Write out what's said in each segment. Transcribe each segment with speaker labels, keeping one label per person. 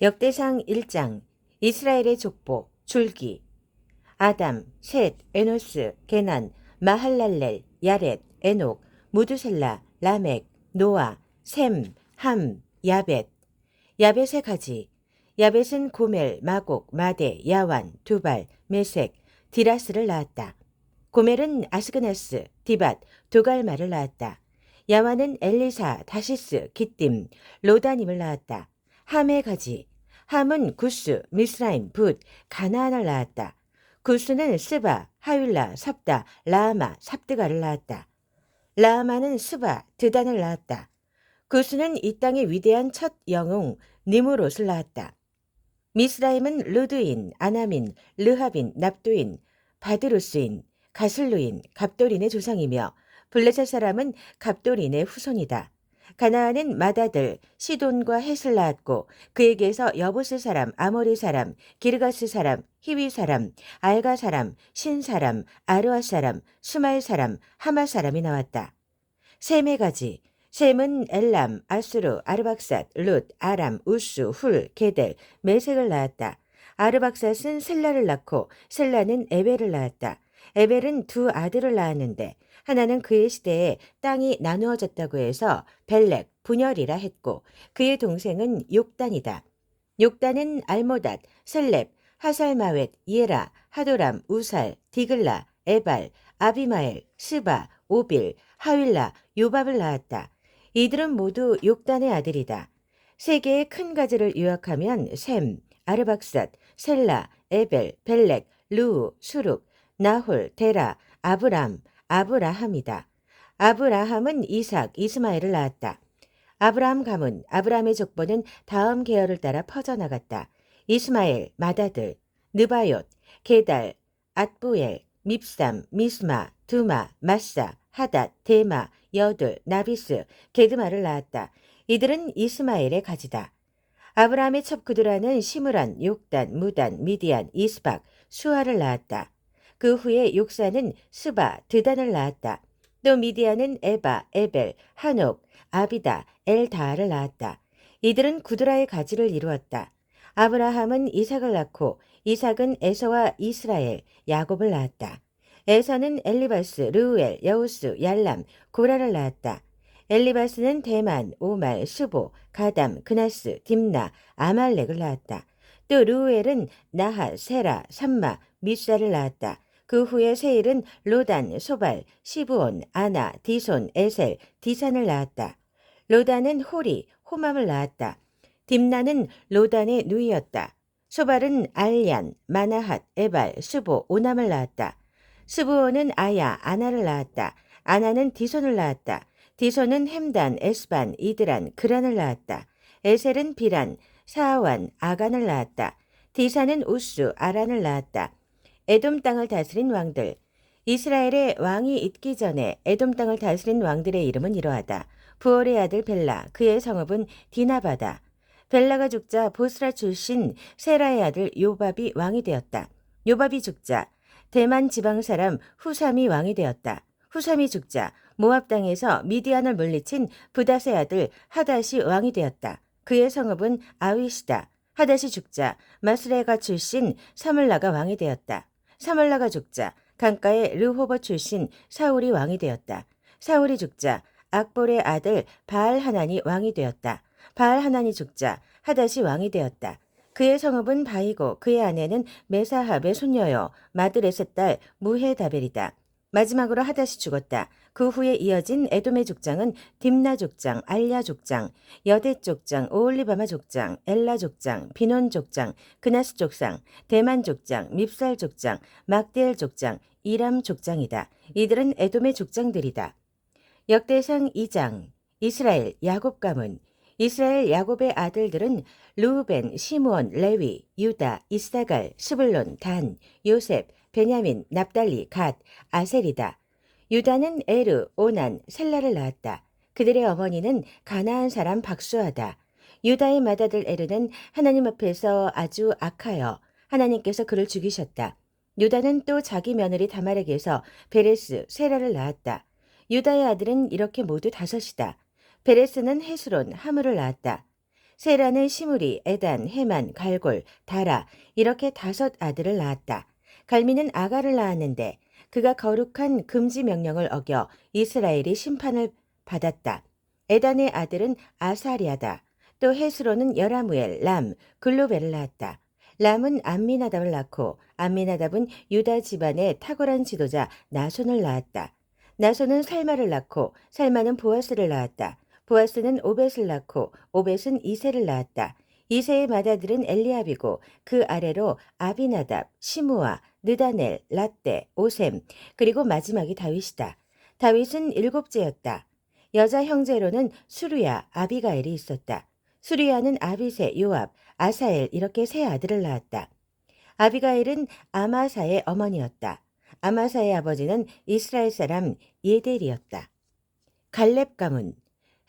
Speaker 1: 역대상 1장 이스라엘의 족보 줄기. 아담, 셋, 에노스, 게난, 마할랄렐, 야렛, 에녹, 무두셀라, 라멕, 노아, 셈, 함, 야벳. 야벳의 가지. 야벳은 고멜, 마곡, 마대, 야완, 두발, 메색, 디라스를 낳았다. 고멜은 아스그나스, 디밧, 도갈마를 낳았다. 야완은 엘리사, 다시스, 기띔, 로다님을 낳았다. 함의 가지. 함은 구스, 미스라임, 붓, 가나안을 낳았다. 구스는 스바, 하윌라, 삽다, 라아마, 삽드가를 낳았다. 라아마는 스바, 드단을 낳았다. 구스는 이 땅의 위대한 첫 영웅 니무롯을 낳았다. 미스라임은 르드인, 아나민, 르하빈, 납두인, 바드루스인, 가슬루인, 갑돌인의 조상이며 블레셋 사람은 갑돌인의 후손이다. 가나안은 마다들, 시돈과 헷을 낳았고 그에게서 여부스 사람, 아모리 사람, 기르가스 사람, 히위 사람, 알가 사람, 신 사람, 아르아 사람, 수말 사람, 하마 사람이 나왔다. 셈의 가지. 셈은 엘람, 아수르, 아르박삿, 룻, 아람, 우스, 훌, 게델, 메색을 낳았다. 아르박삿은 셀라를 낳고 셀라는 에벨을 낳았다. 에벨은 두 아들을 낳았는데 하나는 그의 시대에 땅이 나누어졌다고 해서 벨렉, 분열이라 했고 그의 동생은 욕단이다. 욕단은 알모닷, 셀렙, 하살마웻, 예라, 하도람, 우살, 디글라, 에발, 아비마엘, 스바, 오빌, 하윌라, 요밥을 낳았다. 이들은 모두 욕단의 아들이다. 세 개의 큰 가지를 요약하면 셈, 아르박삿, 셀라, 에벨, 벨렉, 루, 수룩, 나홀, 데라, 아브람, 아브라함이다. 아브라함은 이삭, 이스마엘을 낳았다. 아브라함 가문, 아브라함의 족보는 다음 계열을 따라 퍼져나갔다. 이스마엘, 마다들, 느바옅, 게달, 앗부엘, 밉삼, 미스마, 두마, 마사, 하닷, 데마, 여들, 나비스, 게드마를 낳았다. 이들은 이스마엘의 가지다. 아브라함의 첩구드라는 시므란, 욕단, 무단, 미디안, 이스박, 수아를 낳았다. 그 후에 욕사는 스바, 드단을 낳았다. 또 미디안은 에바, 에벨, 한옥, 아비다, 엘다를 낳았다. 이들은 구드라의 가지를 이루었다. 아브라함은 이삭을 낳고 이삭은 에서와 이스라엘, 야곱을 낳았다. 에서는 엘리바스, 르우엘, 여우스, 얄람, 고라를 낳았다. 엘리바스는 대만, 오말, 수보, 가담, 그나스, 딥나, 아말렉을 낳았다. 또 르우엘은 나핫, 세라, 삼마, 미사를 낳았다. 그 후에 세일은 로단, 소발, 시브온, 아나, 디손, 에셀, 디산을 낳았다. 로단은 호리, 호맘을 낳았다. 딥나는 로단의 누이였다. 소발은 알얀, 마나핫, 에발, 수보, 오남을 낳았다. 스브온은 아야, 아나를 낳았다. 아나는 디손을 낳았다. 디손은 햄단, 에스반, 이드란, 그란을 낳았다. 에셀은 비란, 사아완, 아간을 낳았다. 디사는 우스, 아란을 낳았다. 에돔 땅을 다스린 왕들. 이스라엘의 왕이 있기 전에 에돔 땅을 다스린 왕들의 이름은 이러하다. 부올의 아들 벨라, 그의 성읍은 디나바다. 벨라가 죽자 보스라 출신 세라의 아들 요밥이 왕이 되었다. 요밥이 죽자 대만 지방 사람 후삼이 왕이 되었다. 후삼이 죽자 모압 땅에서 미디안을 물리친 부닷의 아들 하닷이 왕이 되었다. 그의 성읍은 아윗이다. 하닷이 죽자 마스레가 출신 사물라가 왕이 되었다. 사물라가 죽자 강가의 르호버 출신 사울이 왕이 되었다. 사울이 죽자 악볼의 아들 바알하난이 왕이 되었다. 바알하난이 죽자 하닷이 왕이 되었다. 그의 성읍은 바이고 그의 아내는 메사합의 손녀요 마드레셋 딸 무헤다벨이다. 마지막으로 하닷이 죽었다. 그 후에 이어진 에돔의 족장은 딥나 족장, 알야 족장, 여대 족장, 오올리바마 족장, 엘라 족장, 비논 족장, 그나스 족장, 대만 족장, 밉살 족장, 막디엘 족장, 이람 족장이다. 이들은 에돔의 족장들이다. 역대상 2장 이스라엘 야곱 가문. 이스라엘 야곱의 아들들은 르우벤, 시므온, 레위, 유다, 이사갈, 스불론, 단, 요셉, 베냐민, 납달리, 갓, 아셀이다. 유다는 에르, 오난, 셀라를 낳았다. 그들의 어머니는 가나안 사람 박수하다. 유다의 맏아들 에르는 하나님 앞에서 아주 악하여 하나님께서 그를 죽이셨다. 유다는 또 자기 며느리 다말에게서 베레스, 세라를 낳았다. 유다의 아들은 이렇게 모두 5이다. 베레스는 헤스론, 하물을 낳았다. 세라는 시므리, 에단, 헤만, 갈골, 다라 이렇게 5 아들을 낳았다. 갈미는 아가를 낳았는데 그가 거룩한 금지 명령을 어겨 이스라엘이 심판을 받았다. 에단의 아들은 아사리아다. 또 헤스로는 여라무엘, 람, 글로벨을 낳았다. 람은 암미나답을 낳고 암미나답은 유다 집안의 탁월한 지도자 나손을 낳았다. 나손은 살마를 낳고 살마는 보아스를 낳았다. 보아스는 오벳을 낳고 오벳은 이새를 낳았다. 이새의 맏아들은 엘리압이고 그 아래로 아비나답, 시므아, 느다넬, 라떼, 오셈 그리고 마지막이 다윗이다. 다윗은 7째였다. 여자 형제로는 수루야, 아비가엘이 있었다. 수루야는 아비새, 요압, 아사엘 이렇게 3 아들을 낳았다. 아비가일은 아마사의 어머니였다. 아마사의 아버지는 이스라엘 사람 예델이었다. 갈렙 가문.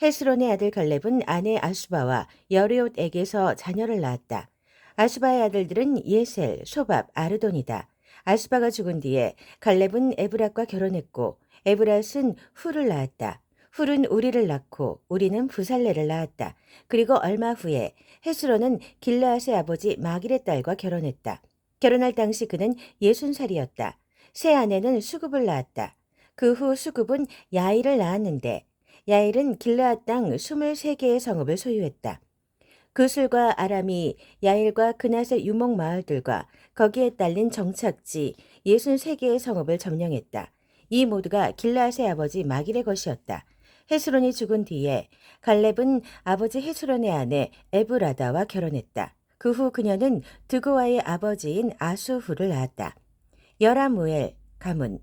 Speaker 1: 헤스론의 아들 갈렙은 아내 아수바와 여리옷에게서 자녀를 낳았다. 아수바의 아들들은 예셀, 소밥, 아르돈이다. 아수바가 죽은 뒤에 갈렙은 에브랏과 결혼했고 에브랏은 훌을 낳았다. 훌은 우리를 낳고 우리는 부살레를 낳았다. 그리고 얼마 후에 헤스론은 길르앗의 아버지 마길의 딸과 결혼했다. 결혼할 당시 그는 60살이었다. 새 아내는 수굽을 낳았다. 그 후 수굽은 야일을 낳았는데 야일은 길르앗 땅 23개의 성읍을 소유했다. 그술과 아람이 야일과 그낫의 유목 마을들과 거기에 딸린 정착지 63개의 성읍을 점령했다. 이 모두가 길르앗의 아버지 마길의 것이었다. 헤스론이 죽은 뒤에 갈렙은 아버지 헤스론의 아내 에브라다와 결혼했다. 그 후 그녀는 드고아의 아버지인 아수후를 낳았다. 여라무엘 가문.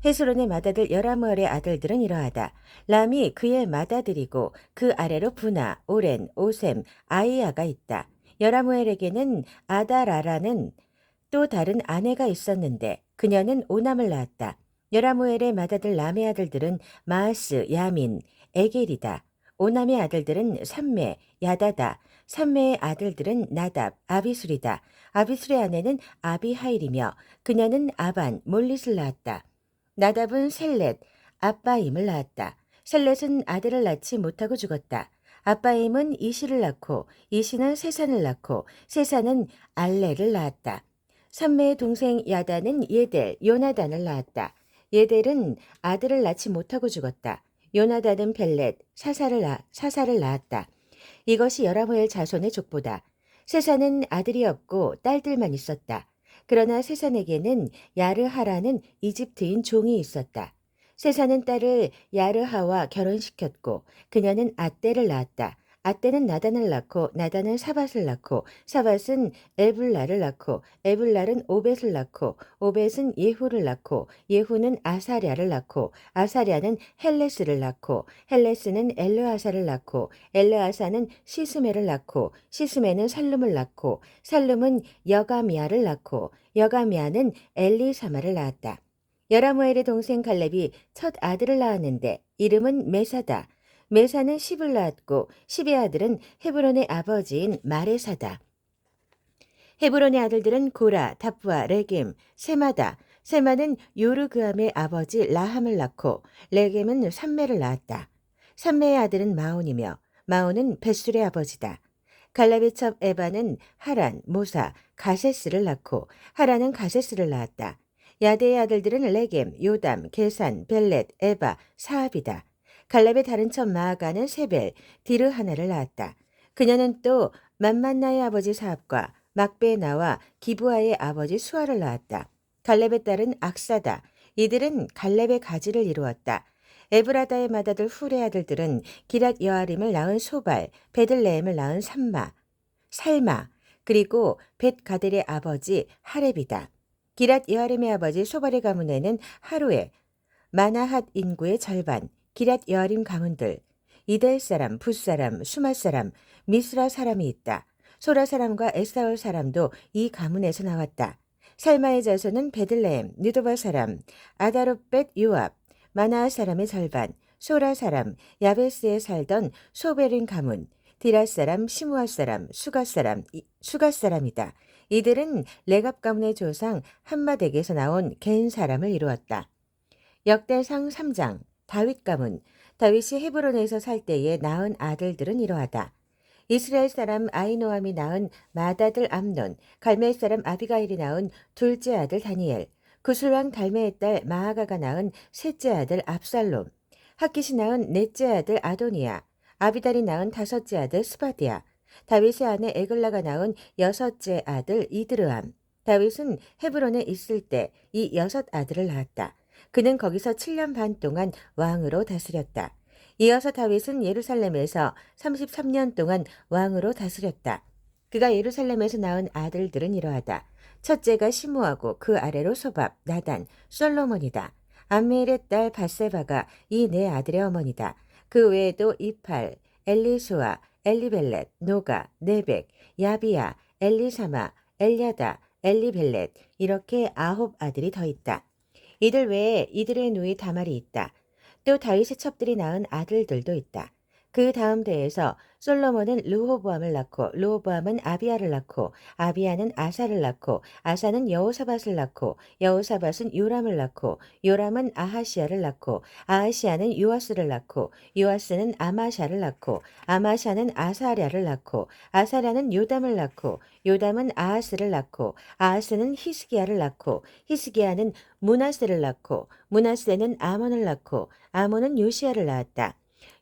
Speaker 1: 헤스론의 맏아들 여라무엘의 아들들은 이러하다. 람이 그의 맏아들이고 그 아래로 부나, 오렌, 오셈, 아이야가 있다. 여라무엘에게는 아다라라는 또 다른 아내가 있었는데 그녀는 오남을 낳았다. 여라무엘의 맏아들 람의 아들들은 마아스, 야민, 에겔이다. 오남의 아들들은 삼매, 야다다. 삼매의 아들들은 나답, 아비술이다. 아비술의 아내는 아비하일이며 그녀는 아반, 몰릿을 낳았다. 나답은 셀렛, 아빠임을 낳았다. 셀렛은 아들을 낳지 못하고 죽었다. 아빠임은 이시를 낳고 이시는 세산을 낳고 세산은 알레를 낳았다. 삼매의 동생 야다는 예델, 요나단을 낳았다. 예델은 아들을 낳지 못하고 죽었다. 요나단은 벨렛, 사사를 낳았다. 이것이 여라무엘 자손의 족보다. 세산은 아들이 없고 딸들만 있었다. 그러나 세산에게는 야르하라는 이집트인 종이 있었다. 세산은 딸을 야르하와 결혼시켰고 그녀는 아떼를 낳았다. 아떼는 나단을 낳고 나단은 사밧을 낳고 사밧은 에블라를 낳고 에블랄은 오벳을 낳고 오벳은 예후를 낳고 예후는 아사랴를 낳고 아사랴는 헬레스를 낳고 헬레스는 엘르아사를 낳고 엘르아사는 시스메를 낳고 시스메는 살룸을 낳고 살룸은 여가미아를 낳고 여가미아는 엘리사마를 낳았다. 여라무엘의 동생 갈렙이 첫 아들을 낳았는데 이름은 메사다. 메사는 10을 낳았고 10의 아들은 헤브론의 아버지인 마레사다. 헤브론의 아들들은 고라, 다프와 레겜, 세마다. 세마는 요르그암의 아버지 라함을 낳고 레겜은 삼매를 낳았다. 삼매의 아들은 마온이며 마온은 벳술의 아버지다. 갈렙의 첩 에바는 하란, 모사, 가세스를 낳고 하란은 가세스를 낳았다. 야대의 아들들은 레겜, 요담, 게산, 벨렛, 에바, 사압이다. 갈렙의 다른 첩 마아가는 세벨, 디르하나를 낳았다. 그녀는 또 만만나의 아버지 사압과 막베나와 기브아의 아버지 수아를 낳았다. 갈렙의 딸은 악사다. 이들은 갈렙의 가지를 이루었다. 에브라다의 맏아들 훌의 아들들은 기랏 여아림을 낳은 소발, 베들레헴을 낳은 살마, 그리고 벳가델의 아버지 하렙이다. 기랏 여아림의 아버지 소발의 가문에는 하루에 마나핫 인구의 절반, 기랏 여아림 가문들, 이델 사람, 붓 사람, 수맛 사람, 미스라 사람이 있다. 소라 사람과 에사올 사람도 이 가문에서 나왔다. 살마의 자손은 베들레헴, 느도바 사람, 아다롯벳 요압, 마나아 사람의 절반, 소라 사람, 야베스에 살던 소베린 가문, 디라 사람, 시므아 사람, 수가 사람이다. 이들은 레갑 가문의 조상 함마덱에서 나온 겐 사람을 이루었다. 역대상 3장. 다윗 가문. 다윗이 헤브론에서 살 때에 낳은 아들들은 이러하다. 이스라엘 사람 아히노암이 낳은 맏아들 암논, 갈멜 사람 아비가일이 낳은 둘째 아들 다니엘, 구슬 왕 달메의 딸 마아가가 낳은 셋째 아들 압살롬, 핫깃이 낳은 넷째 아들 아도니아, 아비달이 낳은 다섯째 아들 스바디아, 다윗의 아내 에글라가 낳은 여섯째 아들 이드르암. 다윗은 헤브론에 있을 때 이 여섯 아들을 낳았다. 그는 거기서 7년 반 동안 왕으로 다스렸다. 이어서 다윗은 예루살렘에서 33년 동안 왕으로 다스렸다. 그가 예루살렘에서 낳은 아들들은 이러하다. 첫째가 시므아고 그 아래로 소밥, 나단, 솔로몬이다. 암미엘의 딸 바세바가 이 네 아들의 어머니다. 그 외에도 이팔, 엘리수아, 엘리벨렛, 노가, 네벡, 야비야, 엘리사마, 엘야다, 엘리벨렛 이렇게 9 아들이 더 있다. 이들 외에 이들의 누이 다말이 있다. 또 다윗의 첩들이 낳은 아들들도 있다. 그 다음 대에서 솔로몬은 르호보암을 낳고 르호보암은 아비야를 낳고 아비야는 아사를 낳고 아사는 여호사밧을 낳고 여호사밧은 요람을 낳고 요람은 아하시야를 낳고 아하시야는 요아스를 낳고 요아스는 아마샤를 낳고 아마샤는 아사랴를 낳고 아사랴는 요담을 낳고 요담은 아하스를 낳고 아하스는 히스기야를 낳고 히스기야는 므낫세를 낳고 므낫세는 아몬을 낳고 아몬은 요시야를 낳았다.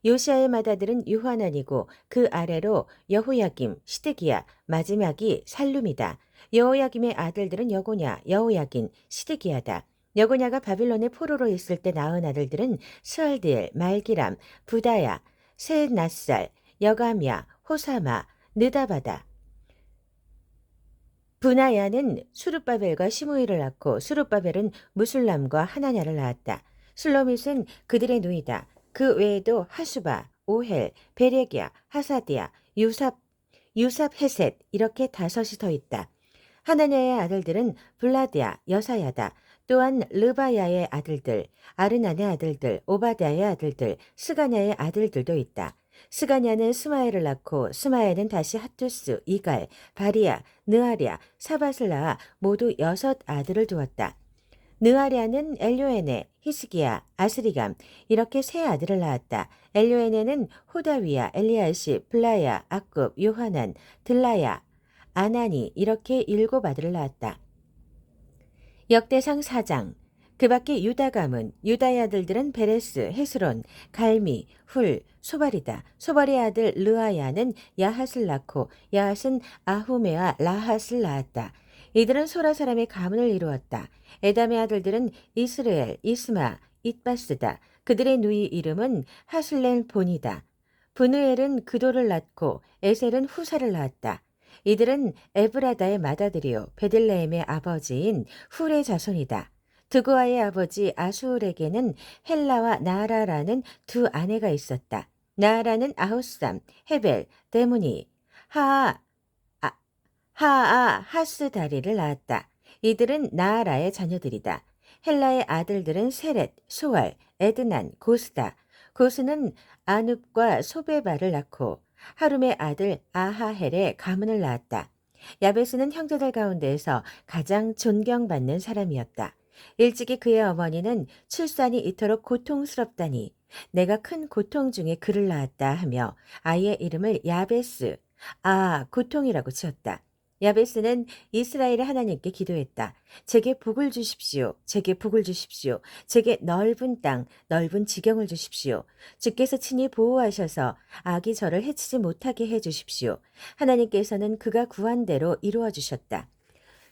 Speaker 1: 요시야의 맏아들은 유하난이고 그 아래로 여호야김, 시드기야, 마지막이 살룸이다. 여호야김의 아들들은 여고냐, 여호야긴, 시드기야다. 여고냐가 바빌론의 포로로 있을 때 낳은 아들들은 스알디엘, 말기람, 부다야, 세낫살, 여감야, 호사마, 느다바다. 분하야는 수룹바벨과 시므이를 낳고 수룹바벨은 무술람과 하나냐를 낳았다. 슬로밋은 그들의 누이다. 그 외에도 하수바, 오헬, 베레기야, 하사디야, 유삽 헤셋 이렇게 5이 더 있다. 하나냐의 아들들은 블라디야, 여사야다. 또한 르바야의 아들들, 아르난의 아들들, 오바댜의 아들들, 스가냐의 아들들도 있다. 스가냐는 스마엘을 낳고 스마엘은 다시 핫투스, 이갈, 바리야, 느아랴, 사밧을 낳아 모두 6 아들을 두었다. 느아랴는 엘요에네, 히스기야, 아스리감 이렇게 3 아들을 낳았다. 엘요에네는 호다위야, 엘리야시, 블라야, 악굽, 요하난, 들라야, 아나니 이렇게 7 아들을 낳았다. 역대상 4장. 그 밖에 유다 가문, 유다의 아들들은 베레스, 헤스론, 갈미, 훌, 소발이다. 소발의 아들 르아야는 야핫을 낳고 야핫은 아후메와 라핫을 낳았다. 이들은 소라 사람의 가문을 이루었다. 에담의 아들들은 이스르엘, 이스마, 잇바스다. 그들의 누이 이름은 하술렌 본이다. 분우엘은 그도를 낳고 에셀은 후사를 낳았다. 이들은 에브라다의 맏아들이요 베들레헴의 아버지인 훌의 자손이다. 드고아의 아버지 아수울에게는 헬라와 나아라라는 2 아내가 있었다. 나아라는 아후삼, 헤벨, 데무니, 하아, 하스다리를 낳았다. 이들은 나아라의 자녀들이다. 헬라의 아들들은 세렛, 소알, 에드난, 고스다. 고스는 아눕과 소베바를 낳고 하룸의 아들 아하헬의 가문을 낳았다. 야베스는 형제들 가운데에서 가장 존경받는 사람이었다. 일찍이 그의 어머니는 출산이 이토록 고통스럽다니 내가 큰 고통 중에 그를 낳았다 하며 아이의 이름을 야베스, 고통이라고 지었다. 야베스는 이스라엘의 하나님께 기도했다. 제게 복을 주십시오. 제게 복을 주십시오. 제게 넓은 땅, 넓은 지경을 주십시오. 주께서 친히 보호하셔서 악이 저를 해치지 못하게 해 주십시오. 하나님께서는 그가 구한 대로 이루어 주셨다.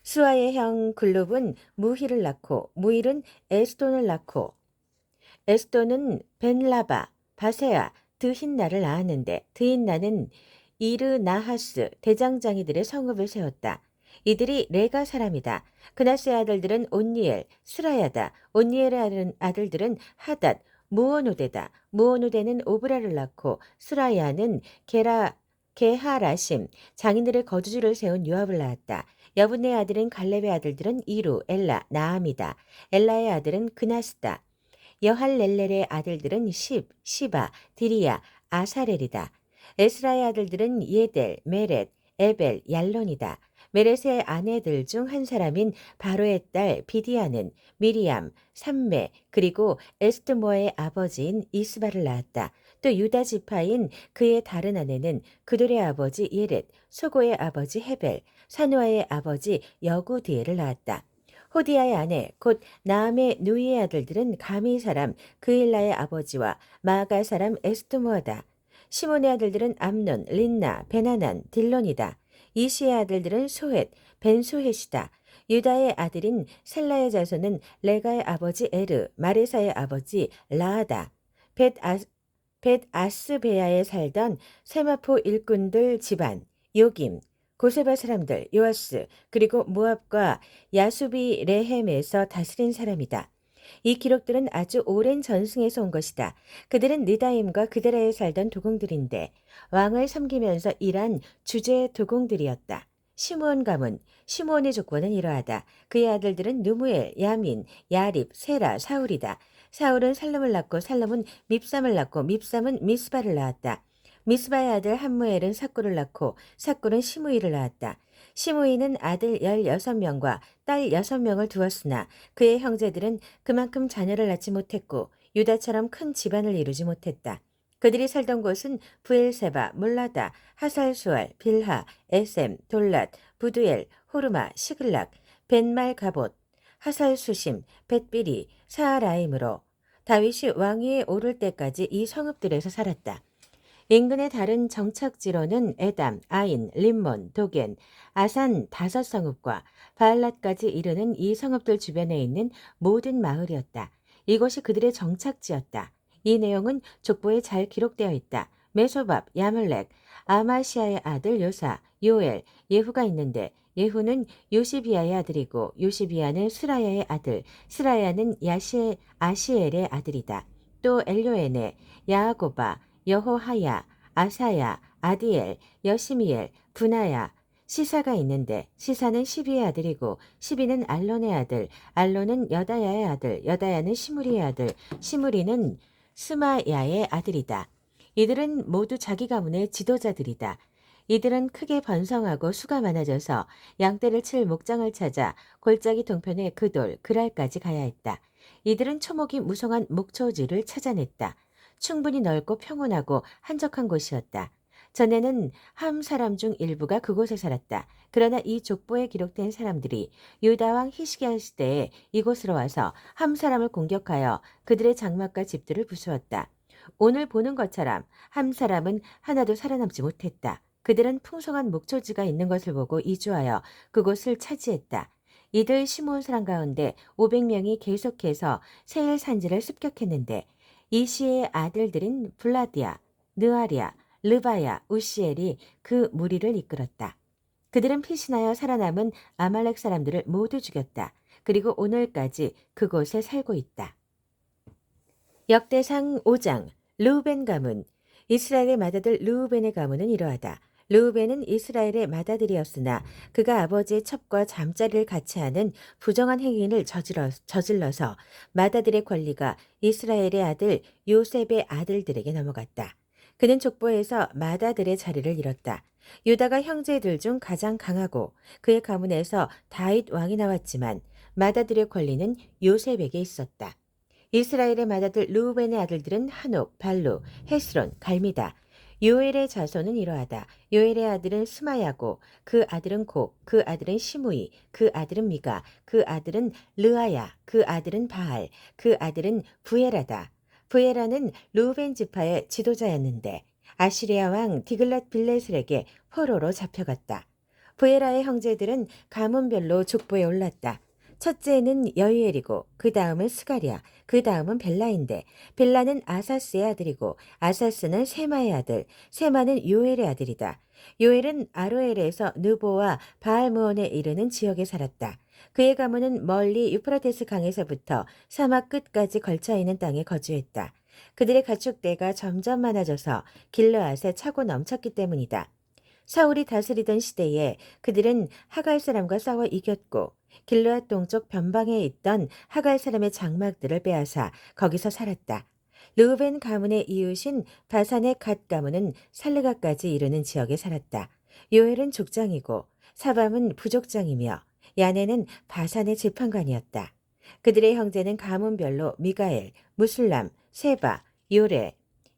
Speaker 1: 수아의 형 글룹은 무힐을 낳고 무힐은 에스돈을 낳고 에스돈은 벤라바, 바세아, 드힌나를 낳았는데 드힌나는 이르나하스 대장장이들의 성읍을 세웠다. 이들이 레가 사람이다. 그나스의 아들들은 온니엘, 스라야다. 온니엘의 아들들은 하닷, 무오노데다. 무오노데는 오브라를 낳고 스라야는 게하라심, 장인들의 거주지를 세운 요압을 낳았다. 여분의 아들은 갈렙의 아들들은 이루, 엘라, 나암이다. 엘라의 아들은 그나스다. 여할렐렐의 아들들은 시바, 디리야, 아사렐이다. 에스라의 아들들은 예델, 메렛, 에벨, 얄론이다. 메렛의 아내들 중 한 사람인 바로의 딸 비디아는 미리암, 삼메 그리고 에스드모아의 아버지인 이스바를 낳았다. 또 유다 지파인 그의 다른 아내는 그돌의 아버지 예렛, 소고의 아버지 헤벨, 사누아의 아버지 여구디엘을 낳았다. 호디아의 아내 곧 나암의 누이의 아들들은 가미 사람 그일라의 아버지와 마가 사람 에스토모아다. 시몬의 아들들은 암논, 린나, 베나난, 딜론이다. 이시의 아들들은 소헷, 벤소헷이다. 유다의 아들인 셀라의 자손은 레가의 아버지 에르, 마레사의 아버지 라하다. 벳 아스베야에 살던 세마포 일꾼들 집안, 요김, 고세바 사람들, 요아스, 그리고 모압과 야수비 레헴에서 다스린 사람이다. 이 기록들은 아주 오랜 전승에서 온 것이다. 그들은 느다임과 그데라에 살던 도공들인데 왕을 섬기면서 일한 주제 도공들이었다. 시므온 가문, 시므온의 족보는 이러하다. 그의 아들들은 누무엘, 야민, 야립, 세라, 사울이다. 사울은 살름을 낳고 살름은 밉삼을 낳고 밉삼은 미스바를 낳았다. 미스바의 아들 함무엘은 삭굴을 낳고 삭굴은 시므이를 낳았다. 시므이는 아들 16명과 딸 6명을 두었으나 그의 형제들은 그만큼 자녀를 낳지 못했고 유다처럼 큰 집안을 이루지 못했다. 그들이 살던 곳은 부엘세바, 몰라다, 하살수알, 빌하, 에셈, 돌랏, 부두엘, 호르마, 시글락, 벤말 가봇, 하살수심, 벳비리, 사하라임으로 다윗이 왕위에 오를 때까지 이 성읍들에서 살았다. 인근의 다른 정착지로는 에담, 아인, 림몬, 도겐, 아산 5성읍과 바알랏까지 이르는 이 성읍들 주변에 있는 모든 마을이었다. 이곳이 그들의 정착지였다. 이 내용은 족보에 잘 기록되어 있다. 메소밥, 야물렉, 아마시아의 아들 요사, 요엘, 예후가 있는데 예후는 요시비아의 아들이고 요시비아는 스라야의 아들, 스라야는 아시엘의 아들이다. 또 엘요에네, 야아고바, 여호하야, 아사야, 아디엘, 여시미엘, 분하야, 시사가 있는데 시사는 시비의 아들이고 시비는 알론의 아들, 알론은 여다야의 아들, 여다야는 시무리의 아들, 시무리는 스마야의 아들이다. 이들은 모두 자기 가문의 지도자들이다. 이들은 크게 번성하고 수가 많아져서 양떼를 칠 목장을 찾아 골짜기 동편의 그돌, 그랄까지 가야 했다. 이들은 초목이 무성한 목초지를 찾아냈다. 충분히 넓고 평온하고 한적한 곳이었다. 전에는 함 사람 중 일부가 그곳에 살았다. 그러나 이 족보에 기록된 사람들이 유다왕 히스기야 시대에 이곳으로 와서 함 사람을 공격하여 그들의 장막과 집들을 부수었다. 오늘 보는 것처럼 함 사람은 하나도 살아남지 못했다. 그들은 풍성한 목초지가 있는 것을 보고 이주하여 그곳을 차지했다. 이들 시므온 사람 가운데 500명이 계속해서 세일 산지를 습격했는데 이시의 아들들인 블라디아, 느아리아, 르바야, 우시엘이 그 무리를 이끌었다. 그들은 피신하여 살아남은 아말렉 사람들을 모두 죽였다. 그리고 오늘까지 그곳에 살고 있다. 역대상 5장 르우벤 가문. 이스라엘의 맏아들 르우벤의 가문은 이러하다. 르우벤은 이스라엘의 맏아들이었으나 그가 아버지의 첩과 잠자리를 같이 하는 부정한 행위를 저질러서 맏아들의 권리가 이스라엘의 아들 요셉의 아들들에게 넘어갔다. 그는 족보에서 맏아들의 자리를 잃었다. 유다가 형제들 중 가장 강하고 그의 가문에서 다윗 왕이 나왔지만 맏아들의 권리는 요셉에게 있었다. 이스라엘의 맏아들 르우벤의 아들들은 한옥, 발루, 헤스론, 갈미다. 요엘의 자손은 이러하다. 요엘의 아들은 스마야고 그 아들은 곱, 그 아들은 시므이, 그 아들은 미가, 그 아들은 르아야, 그 아들은 바알, 그 아들은 부에라다. 부에라는 르우벤 지파의 지도자였는데 아시리아 왕 디글랏 빌레셀에게 포로로 잡혀갔다. 부에라의 형제들은 가문별로 족보에 올랐다. 첫째는 여이엘이고 그 다음은 스가랴, 그 다음은 벨라인데 벨라는 아사스의 아들이고 아사스는 세마의 아들, 세마는 요엘의 아들이다. 요엘은 아로엘에서 느보와 바알므온에 이르는 지역에 살았다. 그의 가문은 멀리 유프라테스 강에서부터 사막 끝까지 걸쳐 있는 땅에 거주했다. 그들의 가축대가 점점 많아져서 길르앗에 차고 넘쳤기 때문이다. 사울이 다스리던 시대에 그들은 하갈 사람과 싸워 이겼고 길르앗 동쪽 변방에 있던 하갈 사람의 장막들을 빼앗아 거기서 살았다. 르우벤 가문의 이웃인 바산의 갓 가문은 살르가까지 이르는 지역에 살았다. 요엘은 족장이고 사밤은 부족장이며 야네는 바산의 재판관이었다. 그들의 형제는 가문별로 미가엘, 무술람, 세바, 요레,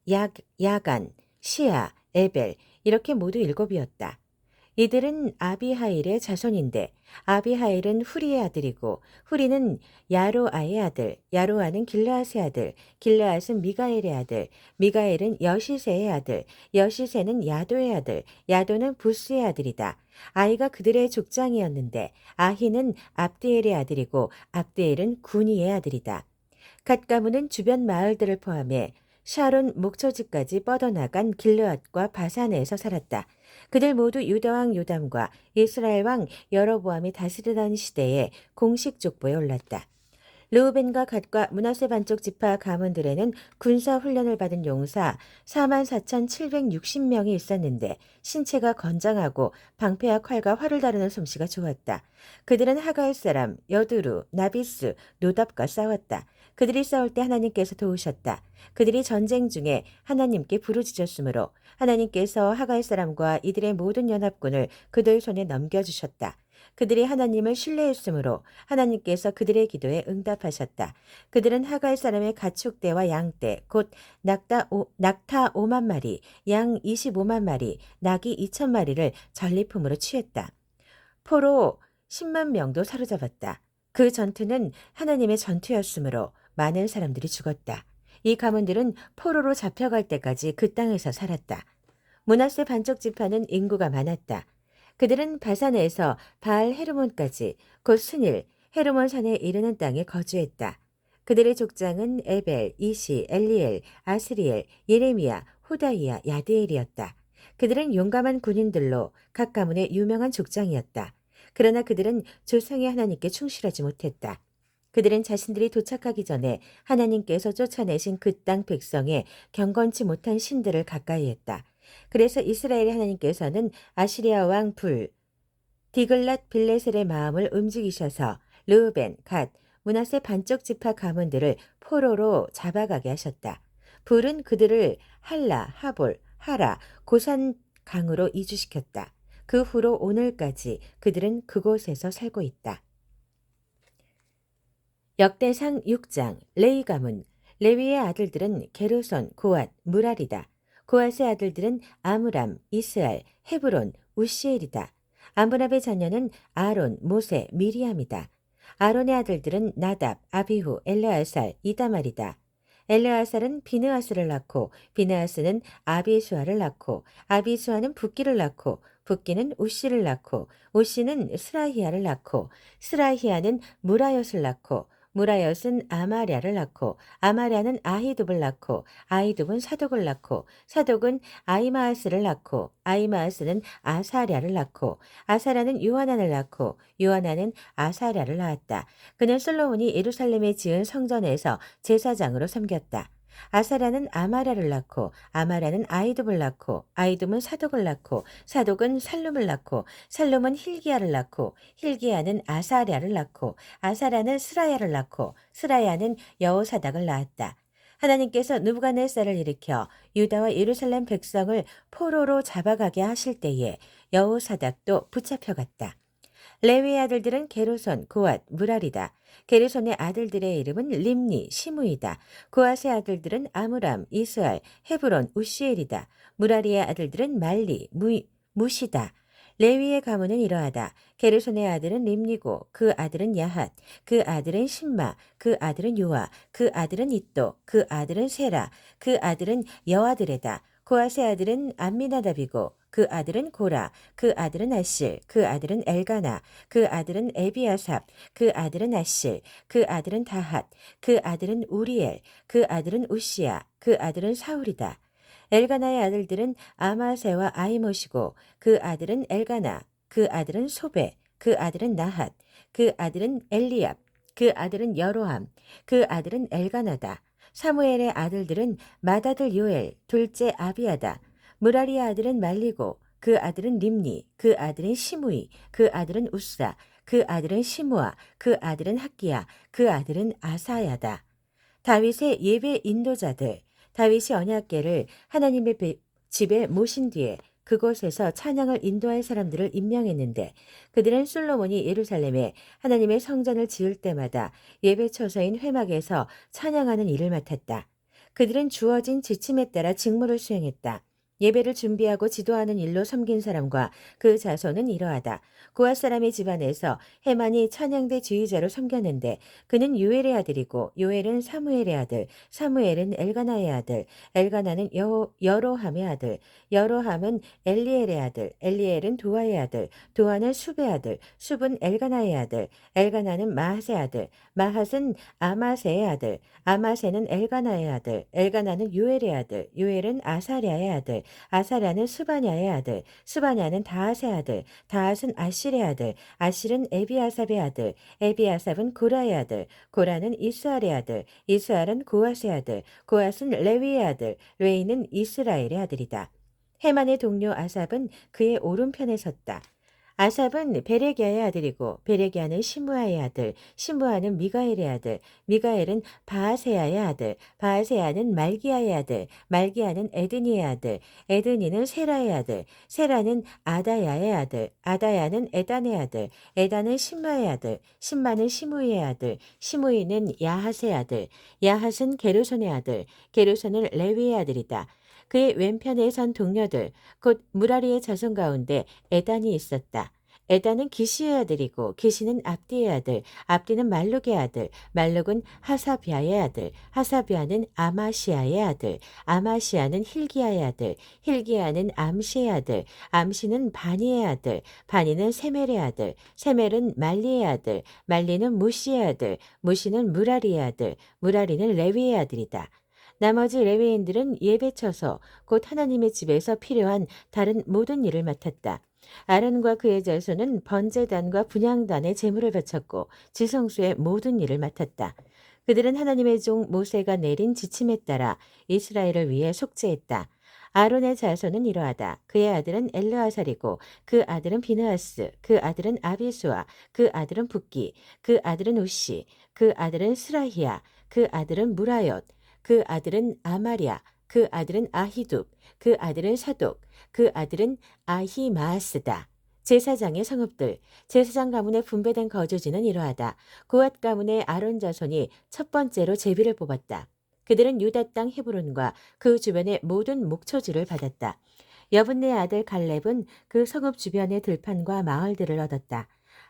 Speaker 1: 야간, 시아, 에벨 이렇게 모두 7이었다. 이들은 아비하일의 자손인데 아비하일은 후리의 아들이고 후리는 야로아의 아들, 야로아는 길르앗의 아들, 길르앗은 미가엘의 아들, 미가엘은 여시세의 아들, 여시세는 야도의 아들, 야도는 부스의 아들이다. 아이가 그들의 족장이었는데 아히는 압디엘의 아들이고 압디엘은 구니의 아들이다. 갓 가문은 주변 마을들을 포함해 샤론 목초지까지 뻗어나간 길르앗과 바산에서 살았다. 그들 모두 유다 왕 요담과 이스라엘 왕 여로보암이 다스리던 시대에 공식 족보에 올랐다. 르우벤과 갓과 므낫세 반쪽 지파 가문들에는 군사 훈련을 받은 용사 44,760명이 있었는데 신체가 건장하고 방패와 칼과 활을 다루는 솜씨가 좋았다. 그들은 하갈 사람 여두루, 나비스, 노답과 싸웠다. 그들이 싸울 때 하나님께서 도우셨다. 그들이 전쟁 중에 하나님께 부르짖었으므로 하나님께서 하갈 사람과 이들의 모든 연합군을 그들 손에 넘겨주셨다. 그들이 하나님을 신뢰했으므로 하나님께서 그들의 기도에 응답하셨다. 그들은 하갈 사람의 가축대와 양떼, 곧 낙타 5만 마리, 양 25만 마리, 낙이 2천 마리를 전리품으로 취했다. 포로 10만 명도 사로잡았다. 그 전투는 하나님의 전투였으므로 많은 사람들이 죽었다. 이 가문들은 포로로 잡혀갈 때까지 그 땅에서 살았다. 므낫세 반쪽 지파는 인구가 많았다. 그들은 바산에서 바알 헤르몬까지 곧 스닐, 헤르몬 산에 이르는 땅에 거주했다. 그들의 족장은 에벨, 이시, 엘리엘, 아스리엘, 예레미야, 호다이야, 야드엘이었다. 그들은 용감한 군인들로 각 가문의 유명한 족장이었다. 그러나 그들은 조상의 하나님께 충실하지 못했다. 그들은 자신들이 도착하기 전에 하나님께서 쫓아내신 그 땅 백성의 경건치 못한 신들을 가까이 했다. 그래서 이스라엘의 하나님께서는 아시리아 왕 디글랏 빌레셀의 마음을 움직이셔서 르우벤, 갓, 므낫세 반쪽 지파 가문들을 포로로 잡아가게 하셨다. 불은 그들을 할라, 하볼, 하라, 고산 강으로 이주시켰다. 그 후로 오늘까지 그들은 그곳에서 살고 있다. 역대상 6장 레위 가문. 레위의 아들들은 게르손, 고앗, 무랄이다. 고앗의 아들들은 아므람, 이스알, 헤브론, 우시엘이다. 아므람의 자녀는 아론, 모세, 미리암이다. 아론의 아들들은 나답, 아비후, 엘르아살, 이다말이다. 엘르아살은 비느하스를 낳고 비느하스는 아비수아를 낳고 아비수아는 붓기를 낳고 붓기는 우시를 낳고 우시는 스라히아를 낳고 스라히아는 무라옅을 낳고 무라옅은 아마랴를 낳고 아마랴는 아히둡을 낳고 아히둡은 사독을 낳고 사독은 아이마아스를 낳고 아이마아스는 아사랴를 낳고 아사랴는 요하난을 낳고 요하난은 아사랴를 낳았다. 그는 솔로몬이 예루살렘에 지은 성전에서 제사장으로 섬겼다. 아사랴는 아마랴를 낳고 아마랴는 아이둡을 낳고 아이둡은 사독을 낳고 사독은 살룸을 낳고 살룸은 힐기야를 낳고 힐기야는 아사랴를 낳고 아사랴는 스라야를 낳고 스라야는 여호사닥을 낳았다. 하나님께서 느부갓네살을 일으켜 유다와 예루살렘 백성을 포로로 잡아가게 하실 때에 여호사닥도 붙잡혀갔다. 레위의 아들들은 게르손, 고앗, 무랄이다. 게르손의 아들들의 이름은 림니, 시므이다. 고앗의 아들들은 아므람, 이스알, 헤브론, 우시엘이다. 무랄이의 아들들은 말리, 무시다. 레위의 가문은 이러하다. 게르손의 아들은 림니고 그 아들은 야핫, 그 아들은 신마, 그 아들은 요아, 그 아들은 이또, 그 아들은 세라, 그 아들은 여아드레다. 고앗의 아들은 암미나답이고 그 아들은 고라, 그 아들은 아실, 그 아들은 엘가나, 그 아들은 에비아삽, 그 아들은 아실, 그 아들은 다핫, 그 아들은 우리엘, 그 아들은 우시야, 그 아들은 사울이다. 엘가나의 아들들은 아마세와 아이못이고 그 아들은 엘가나, 그 아들은 소베, 그 아들은 나핫, 그 아들은 엘리압, 그 아들은 여로함, 그 아들은 엘가나다. 사무엘의 아들들은 맏아들 요엘, 둘째 아비아다. 무라리의 아들은 말리고 그 아들은 림니, 그 아들은 시므이, 그 아들은 우사, 그 아들은 시므아, 그 아들은 학기야, 그 아들은 아사야다. 다윗의 예배 인도자들. 다윗이 언약궤를 하나님의 집에 모신 뒤에 그곳에서 찬양을 인도할 사람들을 임명했는데 그들은 솔로몬이 예루살렘에 하나님의 성전을 지을 때마다 예배 처소인 회막에서 찬양하는 일을 맡았다. 그들은 주어진 지침에 따라 직무를 수행했다. 예배를 준비하고 지도하는 일로 섬긴 사람과 그 자손은 이러하다. 고앗 사람의 집안에서 헤만이 찬양대 지휘자로 섬겼는데 그는 요엘의 아들이고 요엘은 사무엘의 아들, 사무엘은 엘가나의 아들, 엘가나는 여로함의 아들, 여로함은 엘리엘의 아들, 엘리엘은 도아의 아들, 도아는 숲의 아들, 숲은 엘가나의 아들, 엘가나는 마핫의 아들, 마핫은 아마세의 아들, 아마세는 엘가나의 아들, 엘가나는 요엘의 아들, 요엘은 아사랴의 아들, 아사랴는 스바냐의 아들, 스바냐는 다앗의 아들, 다앗은 아실의 아들, 아실은 에비아삽의 아들, 에비아삽은 고라의 아들, 고라는 이스알의 아들, 이스알은 고앗의 아들, 고앗은 레위의 아들, 레위는 이스라엘의 아들이다. 헤만의 동료 아삽은 그의 오른편에 섰다. 아삽은 베레기야의 아들이고 베레기야는 시므아의 아들, 시므아는 미가엘의 아들, 미가엘은 바아세야의 아들, 바아세야는 말기야의 아들, 말기야는 에드니의 아들, 에드니는 세라의 아들, 세라는 아다야의 아들, 아다야는 에단의 아들, 에단은 심마의 아들, 심마는 시므이의 아들, 시므이는 야핫의 아들, 야핫은 게르손의 아들, 게르손은 레위의 아들이다. 그의 왼편에 선 동료들, 곧 무라리의 자손 가운데 에단이 있었다. 에단은 기시의 아들이고 기시는 압디의 아들, 압디는 말룩의 아들, 말룩은 하사비아의 아들, 하사비아는 아마시아의 아들, 아마시아는 힐기야의 아들, 힐기야는 암시의 아들, 암시는 바니의 아들, 바니는 세멜의 아들, 세멜은 말리의 아들, 말리는 무시의 아들, 무시는 무라리의 아들, 무라리는 레위의 아들이다. 나머지 레위인들은 예배처소, 곧 하나님의 집에서 필요한 다른 모든 일을 맡았다. 아론과 그의 자손은 번제단과 분향단에 제물을 바쳤고 지성소의 모든 일을 맡았다. 그들은 하나님의 종 모세가 내린 지침에 따라 이스라엘을 위해 속죄했다. 아론의 자손은 이러하다. 그의 아들은 엘르아살이고 그 아들은 비느하스, 그 아들은 아비수아, 그 아들은 붓기, 그 아들은 우시, 그 아들은 스라히야, 그 아들은 무라옅, 그 아들은 아마랴, 그 아들은 아히둡, 그 아들은 사독, 그 아들은 아히마아스다. 제사장의 성읍들, 제사장 가문의 분배된 거주지는 이러하다. 고앗 가문의 아론 자손이 첫 번째로 제비를 뽑았다. 그들은 유다 땅 헤브론과 그 주변의 모든 목초지를 받았다. 여분네 아들 갈렙은 그 성읍 주변의 들판과 마을들을 얻었다.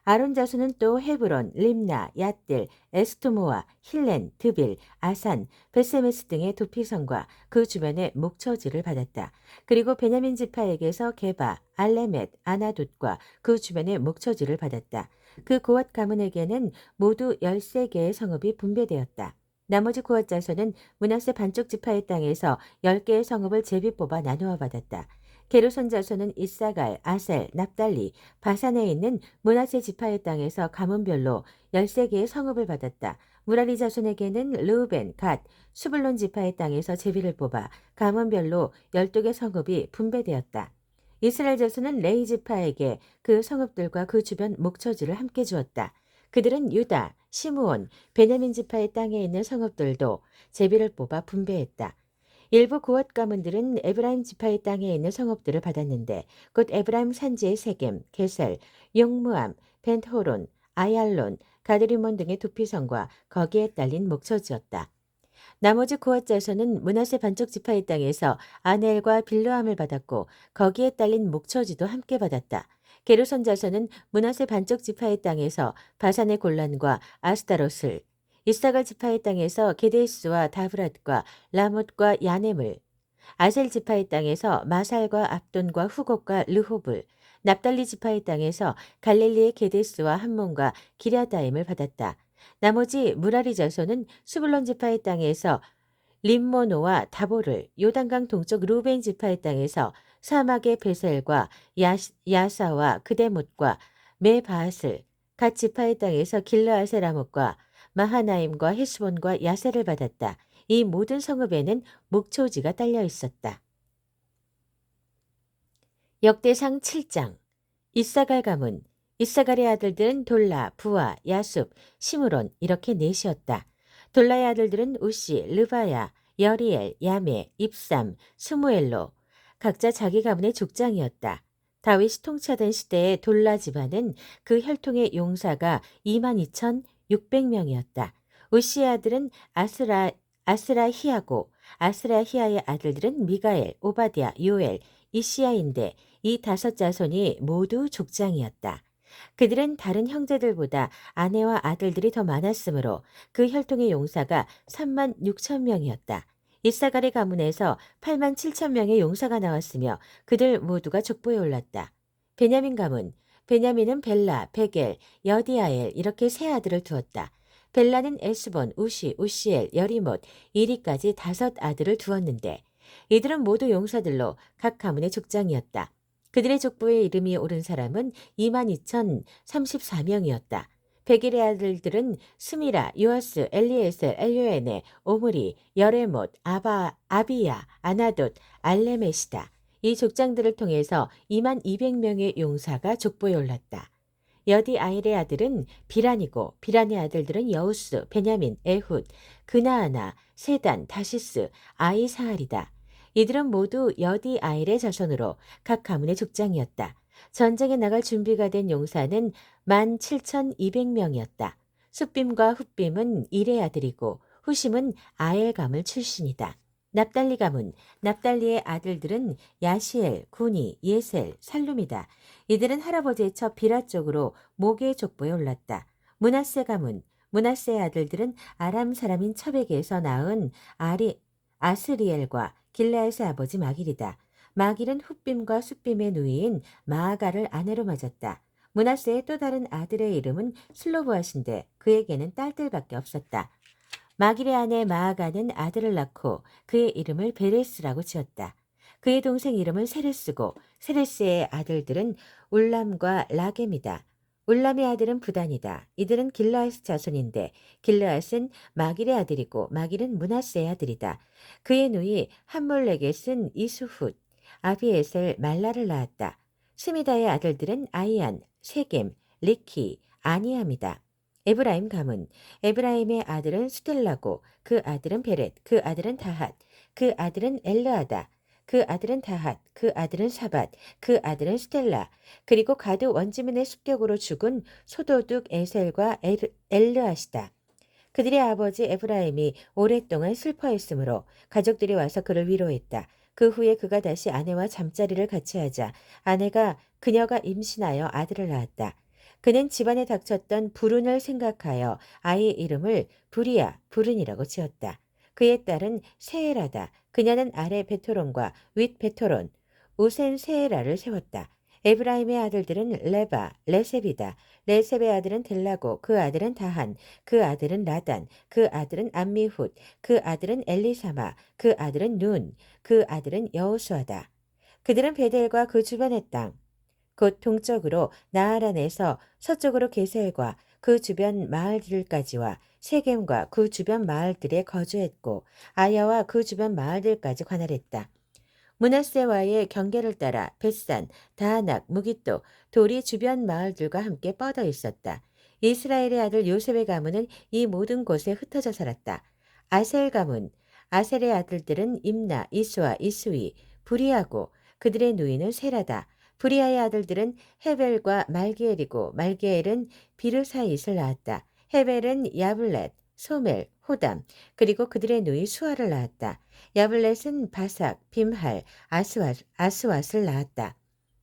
Speaker 1: 아론 자손은 또 헤브론, 림나, 얏들, 에스토모아, 힐렌, 드빌, 아산, 베세메스 등의 도피성과 그 주변의 목초지를 받았다. 그리고 베냐민 지파에게서 게바, 알레멧, 아나돗과 그 주변의 목초지를 받았다. 그 고앗 가문에게는 모두 13개의 성읍이 분배되었다. 나머지 고앗 자손은 므낫세 반쪽 지파의 땅에서 10개의 성읍을 제비 뽑아 나누어 받았다. 게르손 자손은 이사갈, 아셀, 납달리, 바산에 있는 므낫세 지파의 땅에서 가문별로 13개의 성읍을 받았다. 무라리 자손에게는 르우벤, 갓, 수블론 지파의 땅에서 제비를 뽑아 가문별로 12개 성읍이 분배되었다. 이스라엘 자손은 레이 지파에게 그 성읍들과 그 주변 목초지를 함께 주었다. 그들은 유다, 시므온, 베냐민 지파의 땅에 있는 성읍들도 제비를 뽑아 분배했다. 일부 고앗 가문들은 에브라임 지파의 땅에 있는 성읍들을 받았는데 곧 에브라임 산지의 세겜, 게셀, 용무암, 벤호론, 아얄론, 가드리몬 등의 도피성과 거기에 딸린 목초지였다. 나머지 고앗 자손은 므낫세 반쪽 지파의 땅에서 아넬과 빌르함을 받았고 거기에 딸린 목초지도 함께 받았다. 게르손 자손은 므낫세 반쪽 지파의 땅에서 바산의 골란과 아스타롯을, 이사갈 지파의 땅에서 게데스와 다브랏과 라못과 야넴을, 아셀 지파의 땅에서 마살과 압돈과 후곡과 르홉을, 납달리 지파의 땅에서 갈릴리의 게데스와 함몬과 기랴다임을 받았다. 나머지 무라리 자손은 수블론 지파의 땅에서 림모노와 다보를, 요단강 동쪽 루벤 지파의 땅에서 사막의 베셀과 야사와 그데못과 메바앗을, 갓 지파의 땅에서 길르아세 라못과 마하나임과 헤스본과 야세를 받았다. 이 모든 성읍에는 목초지가 딸려 있었다. 역대상 7장. 이사갈 가문. 이사갈의 아들들은 돌라, 부아, 야숲, 시므론 이렇게 넷이었다. 돌라의 아들들은 우시, 르바야, 여리엘, 야메, 입삼, 스무엘로 각자 자기 가문의 족장이었다. 다윗이 통치하던 시대에 돌라 집안은 그 혈통의 용사가 22,600명이었다. 우시의 아들은 아스라히야고 아스라히야의 아들들은 미가엘, 오바댜, 요엘, 이시야인데 이 다섯 자손이 모두 족장이었다. 그들은 다른 형제들보다 아내와 아들들이 더 많았으므로 그 혈통의 용사가 3만 6천 명이었다. 이사갈의 가문에서 8만 7천 명의 용사가 나왔으며 그들 모두가 족보에 올랐다. 베냐민 가문, 베냐민은 벨라, 베겔, 여디아엘 이렇게 세 아들을 두었다. 벨라는 에스본, 우시, 우시엘, 여리못, 이리까지 다섯 아들을 두었는데 이들은 모두 용사들로 각 가문의 족장이었다. 그들의 족보에 이름이 오른 사람은 22,034명이었다. 베겔의 아들들은 스미라, 요아스, 엘리에셀, 엘요에네, 오므리, 여레못, 아비야, 아나돗, 알레메시다. 이 족장들을 통해서 22,200명의 용사가 족보에 올랐다. 여디아일의 아들은 비란이고 비란의 아들들은 여우스, 베냐민, 에훗, 그나아나, 세단, 다시스, 아이사알이다. 이들은 모두 여디아일의 자손으로 각 가문의 족장이었다. 전쟁에 나갈 준비가 된 용사는 17,200명이었다. 숫빔과 훗빔은 일의 아들이고 후심은 아엘 가문 출신이다. 납달리 가문, 납달리의 아들들은 야시엘, 구니, 예셀, 살룸이다. 이들은 할아버지의 첩 비라 쪽으로 모계의 족보에 올랐다. 므낫세 가문, 므낫세의 아들들은 아람 사람인 첩에게서 낳은 아스리엘과 길라앗의 아버지 마길이다. 마길은 훗빔과 숫빔의 누이인 마아가를 아내로 맞았다. 므낫세의 또 다른 아들의 이름은 슬로보앗인데 그에게는 딸들밖에 없었다. 마길의 아내 마아가는 아들을 낳고 그의 이름을 베레스라고 지었다. 그의 동생 이름은 세레스고 세레스의 아들들은 울람과 라겜이다. 울람의 아들은 부단이다. 이들은 길르앗 자손인데 길르앗은 마길의 아들이고 마길은 므낫세의 아들이다. 그의 누이 함몰레겟은 이수훗, 아비에셀 말라를 낳았다. 스미다의 아들들은 아이안, 세겜, 리키, 아니암이다. 에브라임 가문, 에브라임의 아들은 수델라고 그 아들은 베렛, 그 아들은 다핫, 그 아들은 엘르아다, 그 아들은 다핫, 그 아들은 사밧, 그 아들은 수델라, 그리고 가드 원지문의 습격으로 죽은 소도둑 에셀과 엘르아시다. 그들의 아버지 에브라임이 오랫동안 슬퍼했으므로 가족들이 와서 그를 위로했다. 그 후에 그가 다시 아내와 잠자리를 같이 하자 아내가 그녀가 임신하여 아들을 낳았다. 그는 집안에 닥쳤던 불운을 생각하여 아이의 이름을 부리아, 불운이라고 지었다. 그의 딸은 세에라다. 그녀는 아래 베토론과 윗 베토론, 우센 세에라를 세웠다. 에브라임의 아들들은 레바, 레셉이다. 레셉의 아들은 델라고, 그 아들은 다한, 그 아들은 라단, 그 아들은 암미훗, 그 아들은 엘리사마, 그 아들은 눈, 그 아들은 여호수아다. 그들은 베델과 그 주변의 땅, 곧 동쪽으로 나아란에서 서쪽으로 게셀과 그 주변 마을들까지와 세겜과 그 주변 마을들에 거주했고 아야와 그 주변 마을들까지 관할했다. 므낫세와의 경계를 따라 벳산, 다하낙, 무기또, 돌이 주변 마을들과 함께 뻗어 있었다. 이스라엘의 아들 요셉의 가문은 이 모든 곳에 흩어져 살았다. 아셀 가문, 아셀의 아들들은 임나, 이스와 이스위, 부리아고 그들의 누이는 세라다. 부리아의 아들들은 헤벨과 말기엘이고 말기엘은 비르사잇을 낳았다. 헤벨은 야블렛, 소멜, 호담 그리고 그들의 누이 수아를 낳았다. 야블렛은 바삭, 빔할, 아스왓을 낳았다.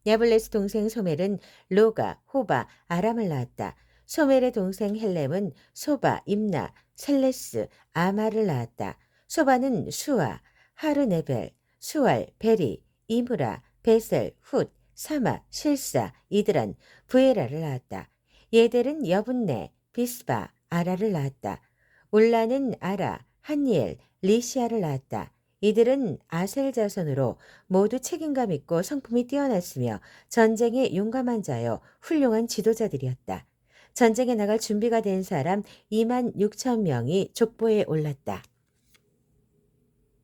Speaker 1: 야블렛의 동생 소멜은 로가, 호바, 아람을 낳았다. 소멜의 동생 헬렘은 소바, 임나, 셀레스, 아마를 낳았다. 소바는 수아, 하르네벨, 수알, 베리, 이므라, 베셀, 훗, 사마, 실사, 이드란, 부에라를 낳았다. 예델은 여분네, 비스바, 아라를 낳았다. 울라는 아라, 한니엘, 리시아를 낳았다. 이들은 아셀 자손으로 모두 책임감 있고 성품이 뛰어났으며 전쟁에 용감한 자여 훌륭한 지도자들이었다. 전쟁에 나갈 준비가 된 사람 26,000명이 족보에 올랐다.